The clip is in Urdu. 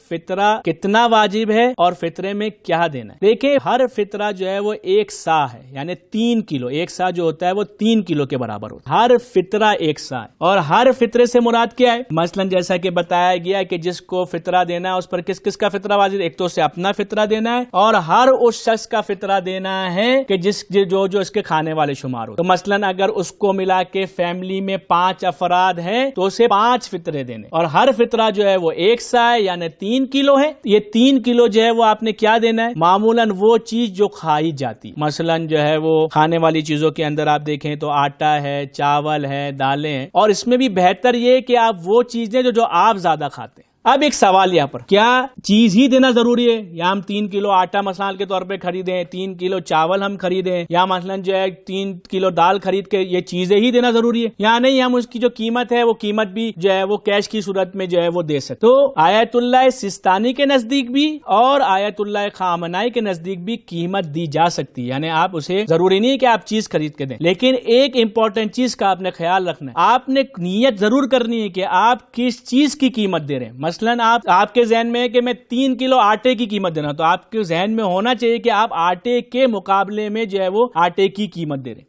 فطرہ کتنا واجب ہے اور فطرے میں کیا دینا ہے. دیکھیں ہر فطرہ جو ہے وہ 1 سا ہے، یعنی 3 کلو. 1 سا جو ہوتا ہے وہ 3 کلو کے برابر ہوتا ہے. ہر فطرہ 1 سا ہے. اور ہر فطرے سے مراد کیا ہے؟ مثلا جیسا کہ بتایا گیا کہ جس کو فطرہ دینا ہے اس پر کس کس کا فطرہ واجب؟ ایک تو اسے اپنا فطرہ دینا ہے، اور ہر اس شخص کا فطرہ دینا ہے کہ جو اس کے کھانے والے شمار ہو. تو مثلا اگر اس کو ملا کے فیملی میں 5 افراد ہیں تو اسے 5 فطرے دینے، اور ہر فطرہ جو ہے وہ 1 سا ہے یعنی 3 کلو ہے. یہ 3 کلو جو ہے وہ آپ نے کیا دینا ہے؟ معمولاً وہ چیز جو کھائی جاتی، مثلا جو ہے وہ کھانے والی چیزوں کے اندر آپ دیکھیں تو آٹا ہے، چاول ہے، دالیں ہیں، اور اس میں بھی بہتر یہ کہ آپ وہ چیزیں جو آپ زیادہ کھاتے ہیں. اب ایک سوال یہاں پر، کیا چیز ہی دینا ضروری ہے؟ یا ہم 3 کلو آٹا مثال کے طور پہ خریدیں، 3 کلو چاول ہم خریدیں، یا مثلا جو ہے 3 کلو دال خرید کے یہ چیزیں ہی دینا ضروری ہے؟ یا نہیں، ہم اس کی جو قیمت ہے وہ قیمت بھی جو ہے وہ کیش کی صورت میں جو ہے وہ دے سکتے. تو آیت اللہ سستانی کے نزدیک بھی اور آیت اللہ خامنائی کے نزدیک بھی قیمت دی جا سکتی ہے. یعنی آپ اسے ضروری نہیں کہ آپ چیز خرید کے دیں، لیکن ایک امپورٹنٹ چیز کا آپ نے خیال رکھنا ہے. آپ نے نیت ضرور کرنی ہے کہ آپ کس چیز کی قیمت دے رہے ہیں. مثلا آپ کے ذہن میں ہے کہ میں 3 کلو آٹے کی قیمت دینا، تو آپ کے ذہن میں ہونا چاہیے کہ آپ آٹے کے مقابلے میں جو ہے وہ آٹے کی قیمت دے رہے ہیں.